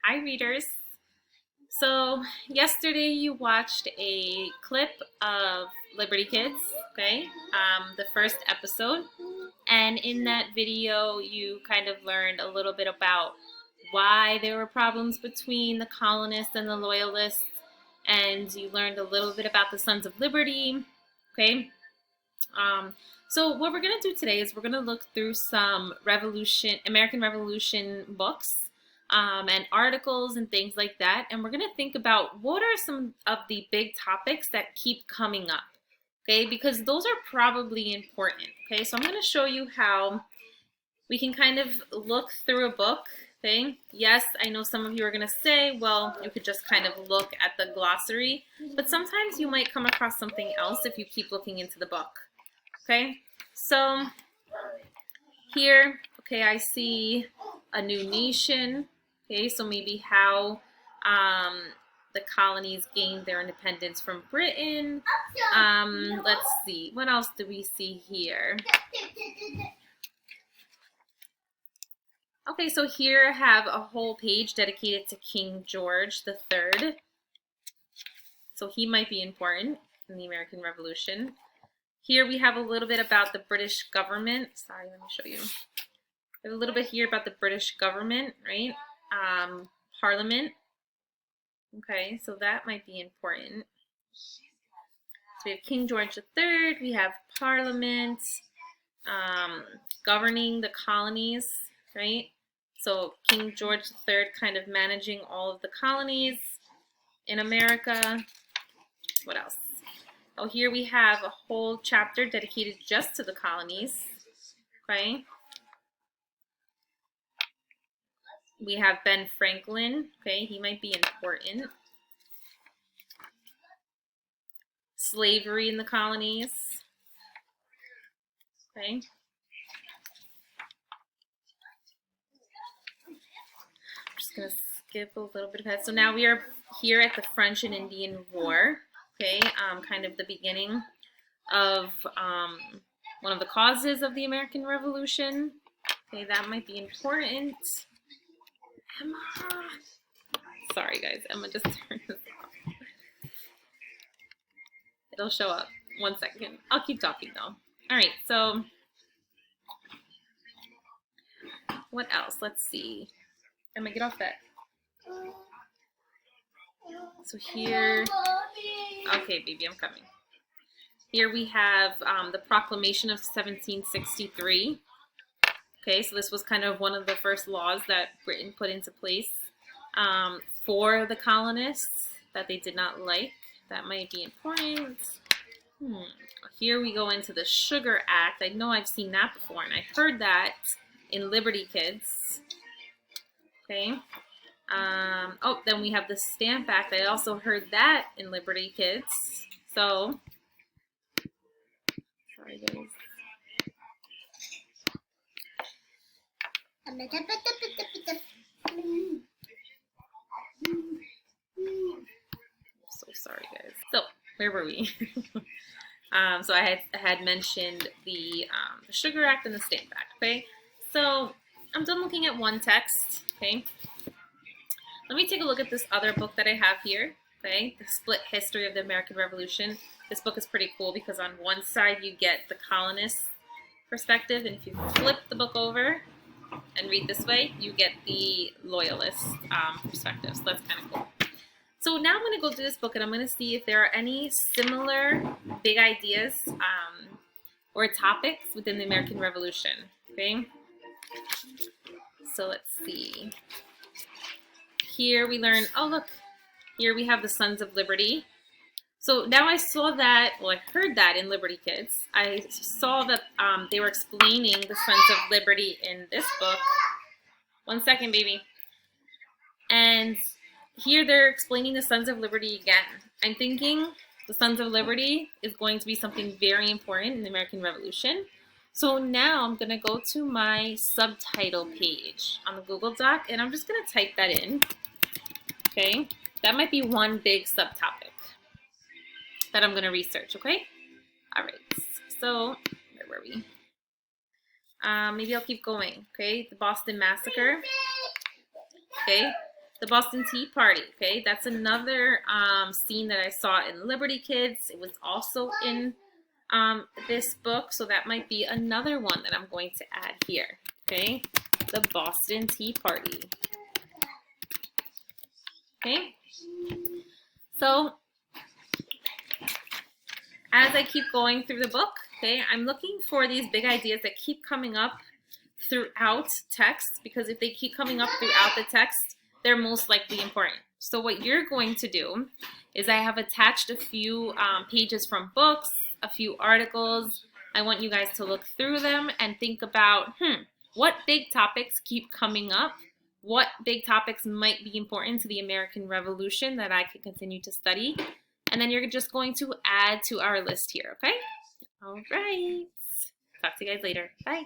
Hi, readers. So, yesterday you watched a clip of Liberty Kids, okay? The first episode. And in that video, you kind of learned a little bit about why there were problems between the colonists and the loyalists. And you learned a little bit about the Sons of Liberty, okay? So what we're going to do today is we're going to look through some American Revolution books and articles and things like that. And we're going to think about what are some of the big topics that keep coming up, okay? Because those are probably important, okay? So I'm going to show you how we can kind of look through a book, okay? Yes, I know some of you are going to say, well, you could just kind of look at the glossary, but sometimes you might come across something else if you keep looking into the book. Okay, so here, okay, I see a new nation. Okay, so maybe how the colonies gained their independence from Britain. Let's see, what else do we see here? Okay, so here I have a whole page dedicated to King George III. So he might be important in the American Revolution. Here we have a little bit about the British government. Sorry, let me show you. We have a little bit here about the British government, right? Parliament. Okay, so that might be important. So we have King George III. We have Parliament, governing the colonies, right? So King George III kind of managing all of the colonies in America. What else? Oh, here we have a whole chapter dedicated just to the colonies, okay? We have Ben Franklin, okay? He might be important. Slavery in the colonies, okay? I'm just going to skip a little bit ahead. So now we are here at the French and Indian War. Okay, kind of the beginning of one of the causes of the American Revolution. Okay, that might be important. Emma! Sorry, guys. Emma just turned this off. It'll show up. 1 second. I'll keep talking, though. All right, so what else? Let's see. Emma, get off that. So here, okay, baby, I'm coming. Here we have the Proclamation of 1763. Okay, so this was kind of one of the first laws that Britain put into place for the colonists that they did not like. That might be important. Here we go into the Sugar Act. I know I've seen that before, and I heard that in Liberty Kids. Okay. Oh, then we have the Stamp Act. I also heard that in Liberty Kids. So, sorry guys. I'm so sorry, guys. So, where were we? So I had mentioned the Sugar Act and the Stamp Act. Okay. So I'm done looking at one text. Okay. Let me take a look at this other book that I have here, okay? The Split History of the American Revolution. This book is pretty cool because on one side you get the colonist perspective, and if you flip the book over and read this way, you get the loyalist perspective. So that's kind of cool. So now I'm going to go through this book and I'm going to see if there are any similar big ideas or topics within the American Revolution, okay? So let's see. Here we learn, oh look, here we have the Sons of Liberty. So now I saw that, well I heard that in Liberty Kids. I saw that they were explaining the Sons of Liberty in this book. 1 second, baby. And here they're explaining the Sons of Liberty again. I'm thinking the Sons of Liberty is going to be something very important in the American Revolution. So now I'm going to go to my subtitle page on the Google Doc and I'm just going to type that in. Okay, that might be one big subtopic that I'm going to research, okay? All right, so where were we? Maybe I'll keep going, okay? The Boston Massacre, okay? the Boston Tea Party, okay? That's another scene that I saw in Liberty Kids. It was also in this book, so that might be another one that I'm going to add here, okay? The Boston Tea Party. Okay? So, as I keep going through the book, okay, I'm looking for these big ideas that keep coming up throughout text, because if they keep coming up throughout the text, they're most likely important. So what you're going to do is I have attached a few pages from books, a few articles. I want you guys to look through them and think about, what big topics keep coming up? What big topics might be important to the American Revolution that I could continue to study? And then you're just going to add to our list here, okay? All right. Talk to you guys later. Bye.